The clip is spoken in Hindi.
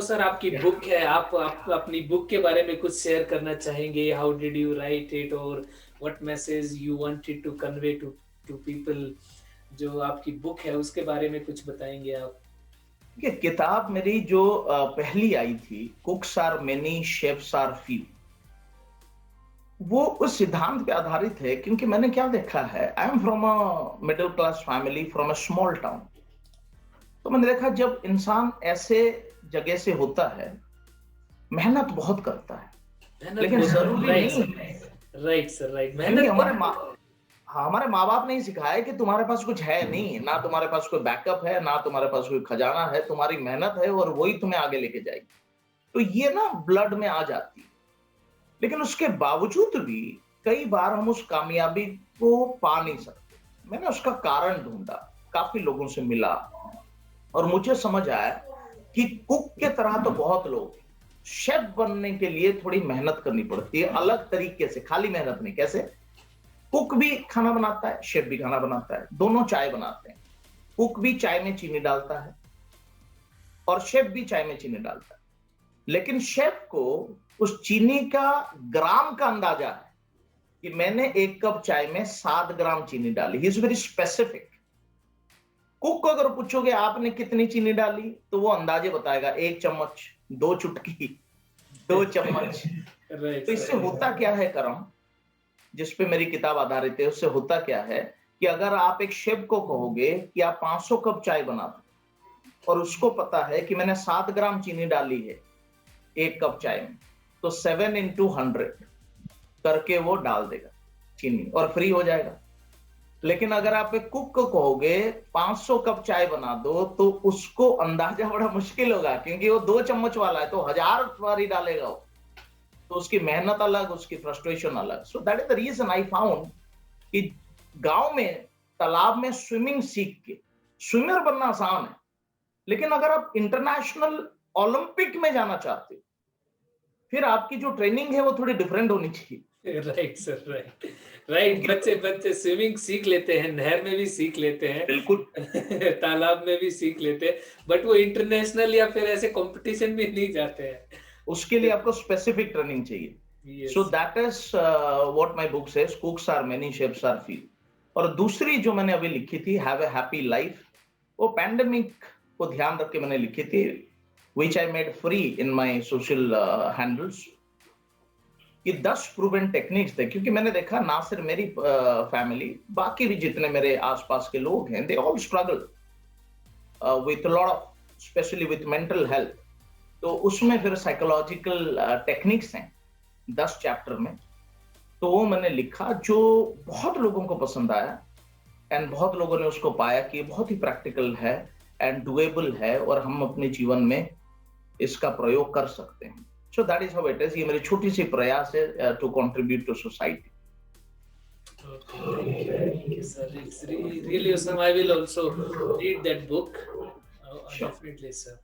सर आपकी Yeah. बुक है, आप अपनी बुक के बारे में कुछ शेयर करना चाहेंगे? How did you write it और what message you wanted to convey to to people? जो आपकी बुक है उसके बारे में कुछ बताएँगे आप? ये किताब मेरी जो पहली आई थी, cooks are many chefs are few, वो उस सिद्धांत पे आधारित है क्योंकि मैंने क्या देखा है, I am from a middle class family from a small town. तो मैंने देखा जब इंसान ऐसे जगह से होता है, मेहनत बहुत करता है, मेहनत लेकिन बहुत कर जरूरी राइट नहीं सर, है राइट सर, राइट क्योंकि मेहनत बहुत हाँ, हमारे माँ बाप ने ही सिखाया कि तुम्हारे पास कुछ है नहीं, ना तुम्हारे पास कोई बैकअप है, ना तुम्हारे पास कोई खजाना है, तुम्हारी मेहनत है और वही तुम्हें आगे लेके जाएगी। तो ये ना ब्लड में आ जाती है। लेकिन उसके बावजूद भी कई बार हम उस कामयाबी को पा नहीं सकते। मैंने उसका कारण ढूंढा, काफी लोगों से मिला और मुझे समझ आया कि कुक के तरह तो बहुत लोग हैं। शेफ बनने के लिए थोड़ी मेहनत करनी पड़ती है, अलग तरीके से, खाली मेहनत नहीं। कैसे? कुक भी खाना बनाता है, शेफ भी खाना बनाता है, दोनों चाय बनाते हैं। कुक भी चाय में चीनी डालता है और शेफ भी चाय में चीनी डालता है। लेकिन शेफ को उस चीनी का ग्राम का अंदाजा है कि मैंने 1 कप चाय में 7 ग्राम चीनी डाली। He is very specific. Cook को अगर पूछोगे आपने कितनी चीनी डाली, तो वो अंदाजे बताएगा, 1 चम्मच, 2 चुटकी, 2 चम्मच। राइट तो सर, इससे होता क्या है करम, जिस पे मेरी किताब आधारित है, उससे होता क्या है कि अगर आप एक शेफ को कहोगे कि आप 500 कप चाय बना दो और उसको पता है कि मैंने 7 ग्राम चीनी डाली है 1 कप चाय में, तो 7 into 100 करके वो डाल देगा चीनी और फ्री हो जाएगा। लेकिन अगर आप एक कुक को कहोगे 500 कप चाय बना दो, तो उसको अंदाजा बड़ा मुश्किल होगा क्योंकि वो 2 चम्मच वाला है, तो 1000 बार ही डालेगा वो। तो उसकी मेहनत अलग, उसकी फ्रस्ट्रेशन अलग। So that is the reason I found कि गांव में तालाब में स्विमिंग सीख के स्विमर बनना आसान है, लेकिन अगर आप इंटरनेशनल ओलंपिक में जाना चाहते हो, फिर आपकी जो ट्रेनिंग है वो थोड़ी डिफरेंट होनी चाहिए। Right sir, right, right. क्योंकि बच्चे बच्चे स्विमिंग सीख लेते हैं, नहर में भी सीख लेते हैं, बिल्कुल तालाब में भी सीख लेते हैं, बट वो इंटरनेशनल या फिर ऐसे कॉम्पिटिशन में नहीं जाते हैं। उसके लिए आपको स्पेसिफिक ट्रेनिंग चाहिए। So yes. That is what my book says, cooks are many chefs are few. और दूसरी जो मैंने अभी लिखी थी, हैव अ हैप्पी लाइफ, वो पैंडेमिक को ध्यान रख के मैंने लिखी थी, which I made free in my social handles. कि 10 प्रूवन टेक्निक्स थे, क्योंकि मैंने देखा ना सिर्फ मेरी फैमिली, बाकी भी जितने मेरे आसपास के लोग हैं, they all struggle with lot of, specially with mental health. तो उसमें फिर साइकोलॉजिकल टेक्निक्स हैं 10 चैप्टर में। तो वो मैंने लिखा जो बहुत लोगों को पसंद आया एंड बहुत लोगों ने उसको पाया कि बहुत ही प्रैक्टिकल है एंड डुएबल है और हम अपने जीवन में इसका प्रयोग कर सकते हैं। So that is how it is. ये मेरी छोटी सी प्रयास है to contribute to society. Okay, thank you, sir. It's really awesome. I will also read that book. Sure. Definitely, sir.